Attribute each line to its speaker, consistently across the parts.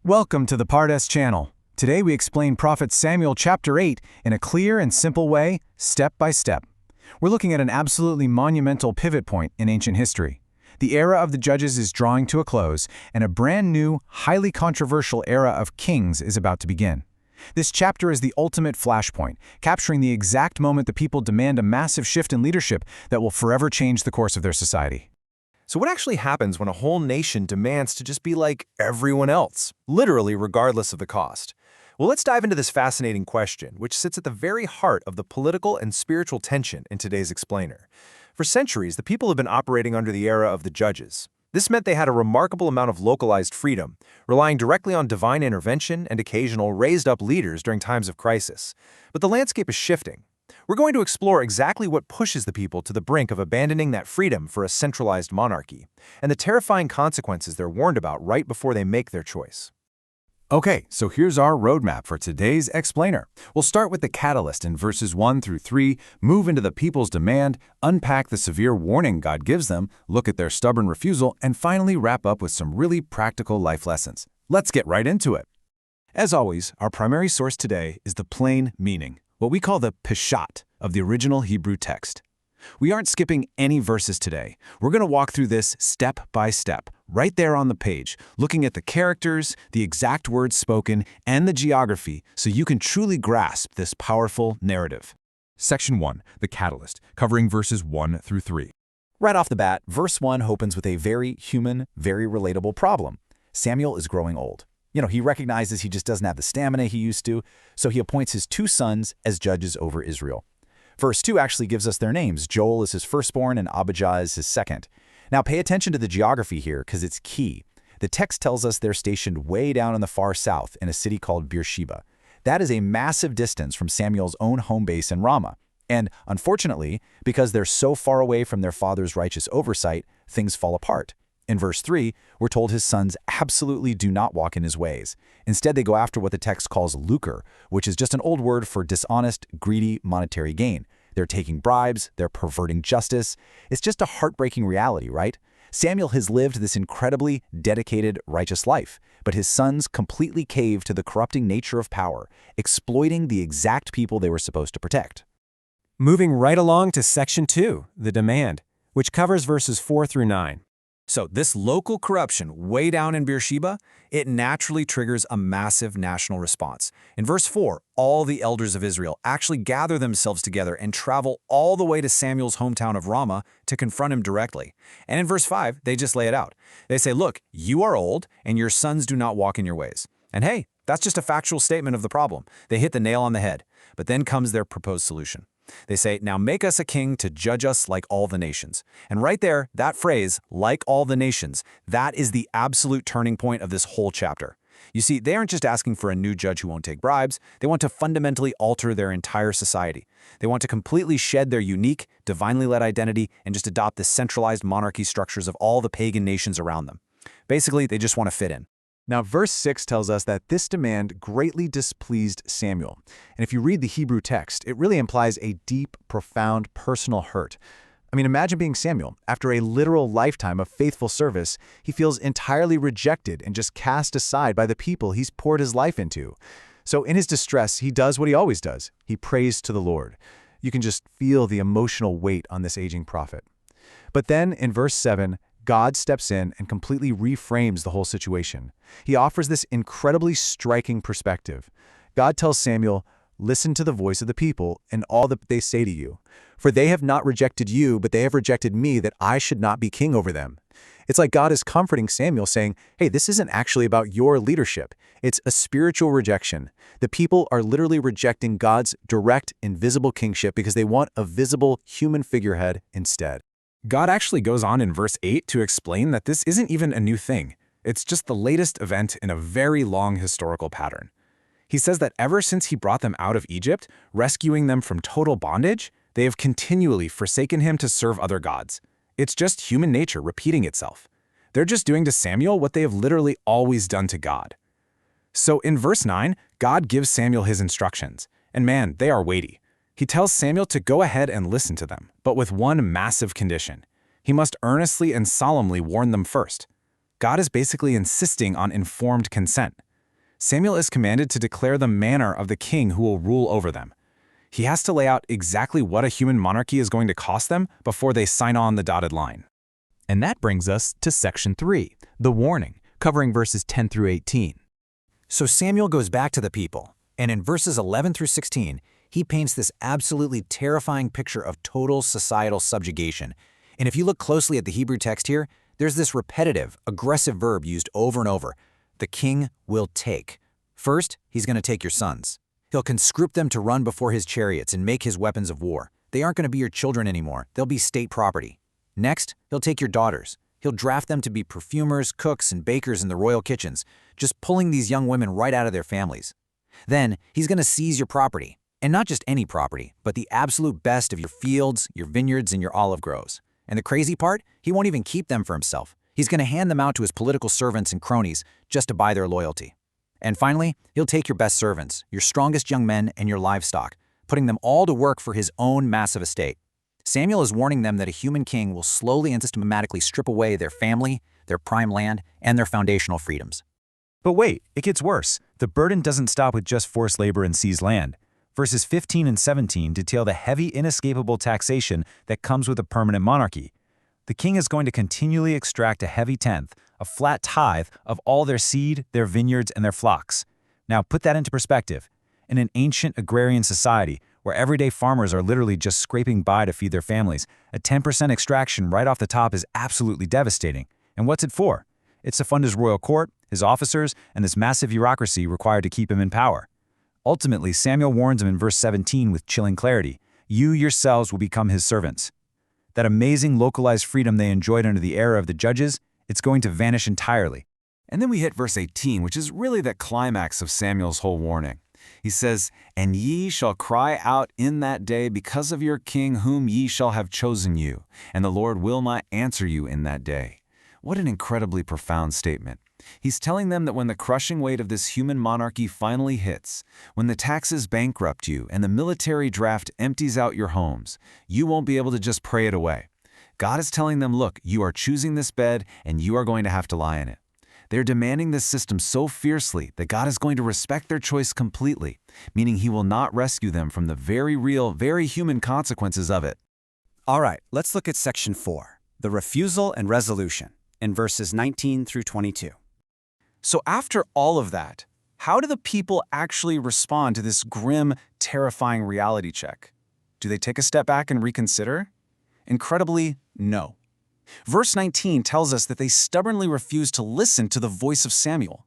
Speaker 1: Welcome to the Pardes channel. Today we explain Prophet Samuel chapter 8 in a clear and simple way, step by step. We're looking at an absolutely monumental pivot point in ancient history. The era of the judges is drawing to a close, and a brand new, highly controversial era of kings is about to begin. This chapter is the ultimate flashpoint, capturing the exact moment the people demand a massive shift in leadership that will forever change the course of their society.
Speaker 2: So what actually happens when a whole nation demands to just be like everyone else, literally regardless of the cost? Well, let's dive into this fascinating question, which sits at the very heart of the political and spiritual tension in today's explainer. For centuries, the people have been operating under the era of the judges. This meant they had a remarkable amount of localized freedom, relying directly on divine intervention and occasional raised-up leaders during times of crisis. But the landscape is shifting. We're going to explore exactly what pushes the people to the brink of abandoning that freedom for a centralized monarchy, and the terrifying consequences they're warned about right before they make their choice.
Speaker 1: Okay, so here's our roadmap for today's explainer. We'll start with the catalyst in verses 1 through 3, move into the people's demand, unpack the severe warning God gives them, look at their stubborn refusal, and finally wrap up with some really practical life lessons. Let's get right into it. As always, our primary source today is the plain meaning, what we call the peshat of the original Hebrew text. We aren't skipping any verses today. We're going to walk through this step by step, right there on the page, looking at the characters, the exact words spoken, and the geography so you can truly grasp this powerful narrative.
Speaker 3: Section 1, the catalyst, covering verses 1 through 3.
Speaker 4: Right off the bat, verse 1 opens with a very human, very relatable problem. Samuel is growing old. He recognizes he just doesn't have the stamina he used to, so he appoints his 2 sons as judges over Israel. Verse 2 actually gives us their names. Joel is his firstborn and Abijah is his second. Now pay attention to the geography here because it's key. The text tells us they're stationed way down in the far south in a city called Beersheba. That is a massive distance from Samuel's own home base in Ramah. And unfortunately, because they're so far away from their father's righteous oversight, things fall apart. In verse 3, we're told his sons absolutely do not walk in his ways. Instead, they go after what the text calls lucre, which is just an old word for dishonest, greedy monetary gain. They're taking bribes, they're perverting justice. It's just a heartbreaking reality, right? Samuel has lived this incredibly dedicated, righteous life, but his sons completely cave to the corrupting nature of power, exploiting the exact people they were supposed to protect.
Speaker 5: Moving right along to Section 2, the demand, which covers verses 4 through 9.
Speaker 2: So this local corruption way down in Beersheba, it naturally triggers a massive national response. In verse 4, all the elders of Israel actually gather themselves together and travel all the way to Samuel's hometown of Ramah to confront him directly. And in verse 5, they just lay it out. They say, look, you are old and your sons do not walk in your ways. And hey, that's just a factual statement of the problem. They hit the nail on the head. But then comes their proposed solution. They say, now make us a king to judge us like all the nations. And right there, that phrase, like all the nations, that is the absolute turning point of this whole chapter. You see, they aren't just asking for a new judge who won't take bribes. They want to fundamentally alter their entire society. They want to completely shed their unique, divinely led identity and just adopt the centralized monarchy structures of all the pagan nations around them. Basically, they just want to fit in.
Speaker 1: Now, verse 6 tells us that this demand greatly displeased Samuel. And if you read the Hebrew text, it really implies a deep, profound personal hurt. I mean, imagine being Samuel. After a literal lifetime of faithful service, he feels entirely rejected and just cast aside by the people he's poured his life into. So in his distress, he does what he always does. He prays to the Lord. You can just feel the emotional weight on this aging prophet. But then in verse 7, God steps in and completely reframes the whole situation. He offers this incredibly striking perspective. God tells Samuel, listen to the voice of the people and all that they say to you. For they have not rejected you, but they have rejected me, that I should not be king over them. It's like God is comforting Samuel, saying, hey, this isn't actually about your leadership. It's a spiritual rejection. The people are literally rejecting God's direct, invisible kingship because they want a visible human figurehead instead.
Speaker 3: God actually goes on in verse 8 to explain that this isn't even a new thing. It's just the latest event in a very long historical pattern. He says that ever since he brought them out of Egypt, rescuing them from total bondage, they have continually forsaken him to serve other gods. It's just human nature repeating itself. They're just doing to Samuel what they have literally always done to God. So in verse 9, God gives Samuel his instructions, and man, they are weighty. He tells Samuel to go ahead and listen to them, but with one massive condition. He must earnestly and solemnly warn them first. God is basically insisting on informed consent. Samuel is commanded to declare the manner of the king who will rule over them. He has to lay out exactly what a human monarchy is going to cost them before they sign on the dotted line.
Speaker 1: And that brings us to section 3, the warning, covering verses 10 through 18.
Speaker 2: So Samuel goes back to the people, and in verses 11 through 16, he paints this absolutely terrifying picture of total societal subjugation. And if you look closely at the Hebrew text here, there's this repetitive, aggressive verb used over and over. The king will take. First, he's going to take your sons. He'll conscript them to run before his chariots and make his weapons of war. They aren't going to be your children anymore. They'll be state property. Next, he'll take your daughters. He'll draft them to be perfumers, cooks, and bakers in the royal kitchens, just pulling these young women right out of their families. Then, he's going to seize your property. And not just any property, but the absolute best of your fields, your vineyards, and your olive groves. And the crazy part, he won't even keep them for himself. He's going to hand them out to his political servants and cronies just to buy their loyalty. And finally, he'll take your best servants, your strongest young men, and your livestock, putting them all to work for his own massive estate. Samuel is warning them that a human king will slowly and systematically strip away their family, their prime land, and their foundational freedoms.
Speaker 5: But wait, it gets worse. The burden doesn't stop with just forced labor and seized land. Verses 15 and 17 detail the heavy, inescapable taxation that comes with a permanent monarchy. The king is going to continually extract a heavy tenth, a flat tithe, of all their seed, their vineyards, and their flocks. Now put that into perspective. In an ancient agrarian society, where everyday farmers are literally just scraping by to feed their families, a 10% extraction right off the top is absolutely devastating. And what's it for? It's to fund his royal court, his officers, and this massive bureaucracy required to keep him in power. Ultimately, Samuel warns him in verse 17 with chilling clarity, "You yourselves will become his servants." That amazing localized freedom they enjoyed under the era of the judges, it's going to vanish entirely.
Speaker 3: And then we hit verse 18, which is really the climax of Samuel's whole warning. He says, "And ye shall cry out in that day because of your king whom ye shall have chosen you, and the Lord will not answer you in that day." What an incredibly profound statement. He's telling them that when the crushing weight of this human monarchy finally hits, when the taxes bankrupt you and the military draft empties out your homes, you won't be able to just pray it away. God is telling them, look, you are choosing this bed and you are going to have to lie in it. They're demanding this system so fiercely that God is going to respect their choice completely, meaning he will not rescue them from the very real, very human consequences of it.
Speaker 6: All right, let's look at section 4, the refusal and resolution, in verses 19 through 22.
Speaker 2: So after all of that, how do the people actually respond to this grim, terrifying reality check? Do they take a step back and reconsider? Incredibly, no. Verse 19 tells us that they stubbornly refuse to listen to the voice of Samuel.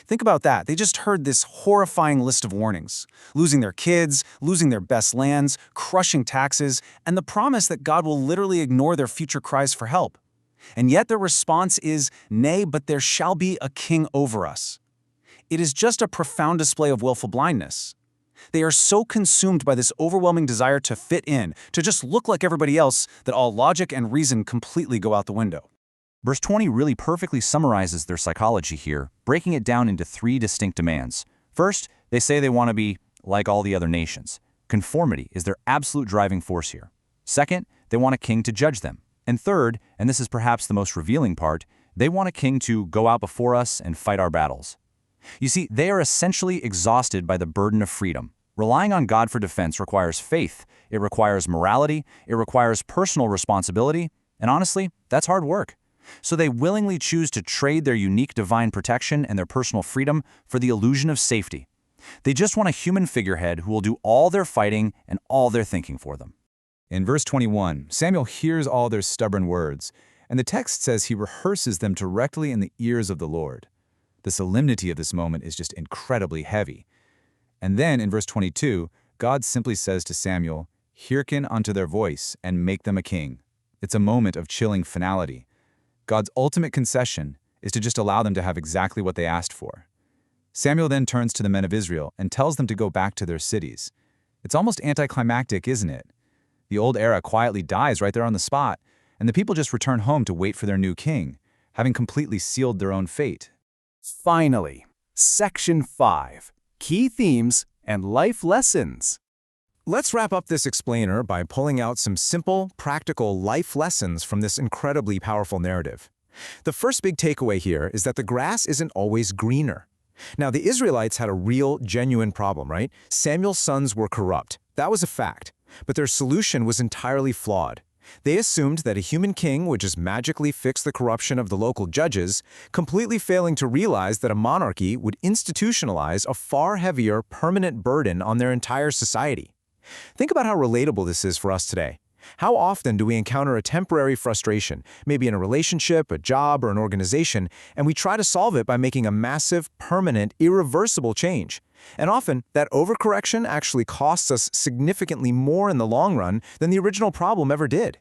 Speaker 2: Think about that. They just heard this horrifying list of warnings: losing their kids, losing their best lands, crushing taxes, and the promise that God will literally ignore their future cries for help. And yet their response is, "Nay, but there shall be a king over us." It is just a profound display of willful blindness. They are so consumed by this overwhelming desire to fit in, to just look like everybody else, that all logic and reason completely go out the window.
Speaker 7: Verse 20 really perfectly summarizes their psychology here, breaking it down into 3 distinct demands. First, they say they want to be like all the other nations. Conformity is their absolute driving force here. Second, they want a king to judge them. And third, and this is perhaps the most revealing part, they want a king to go out before us and fight our battles. You see, they are essentially exhausted by the burden of freedom. Relying on God for defense requires faith, it requires morality, it requires personal responsibility, and honestly, that's hard work. So they willingly choose to trade their unique divine protection and their personal freedom for the illusion of safety. They just want a human figurehead who will do all their fighting and all their thinking for them.
Speaker 3: In verse 21, Samuel hears all their stubborn words, and the text says he rehearses them directly in the ears of the Lord. The solemnity of this moment is just incredibly heavy. And then in verse 22, God simply says to Samuel, "Hearken unto their voice and make them a king." It's a moment of chilling finality. God's ultimate concession is to just allow them to have exactly what they asked for. Samuel then turns to the men of Israel and tells them to go back to their cities. It's almost anticlimactic, isn't it? The old era quietly dies right there on the spot, and the people just return home to wait for their new king, having completely sealed their own fate.
Speaker 1: Finally, Section 5, Key Themes and Life Lessons.
Speaker 3: Let's wrap up this explainer by pulling out some simple, practical life lessons from this incredibly powerful narrative. The first big takeaway here is that the grass isn't always greener. Now, the Israelites had a real, genuine problem, right? Samuel's sons were corrupt. That was a fact. But their solution was entirely flawed. They assumed that a human king would just magically fix the corruption of the local judges, completely failing to realize that a monarchy would institutionalize a far heavier, permanent burden on their entire society. Think about how relatable this is for us today. How often do we encounter a temporary frustration, maybe in a relationship, a job, or an organization, and we try to solve it by making a massive, permanent, irreversible change? And often, that overcorrection actually costs us significantly more in the long run than the original problem ever did.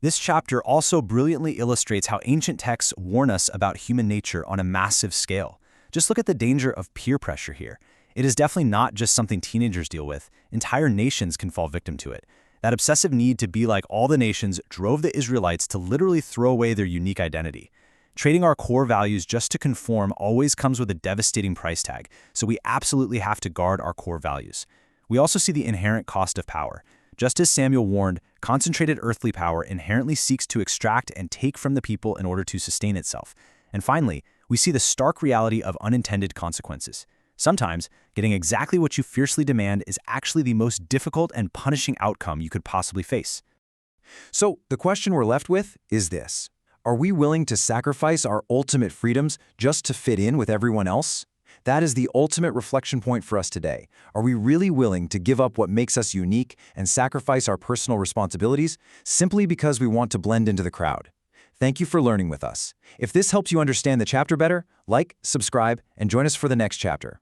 Speaker 2: This chapter also brilliantly illustrates how ancient texts warn us about human nature on a massive scale. Just look at the danger of peer pressure here. It is definitely not just something teenagers deal with. Entire nations can fall victim to it. That obsessive need to be like all the nations drove the Israelites to literally throw away their unique identity. Trading our core values just to conform always comes with a devastating price tag, so we absolutely have to guard our core values. We also see the inherent cost of power. Just as Samuel warned, concentrated earthly power inherently seeks to extract and take from the people in order to sustain itself. And finally, we see the stark reality of unintended consequences. Sometimes, getting exactly what you fiercely demand is actually the most difficult and punishing outcome you could possibly face.
Speaker 1: So, the question we're left with is this. Are we willing to sacrifice our ultimate freedoms just to fit in with everyone else? That is the ultimate reflection point for us today. Are we really willing to give up what makes us unique and sacrifice our personal responsibilities simply because we want to blend into the crowd? Thank you for learning with us. If this helps you understand the chapter better, like, subscribe, and join us for the next chapter.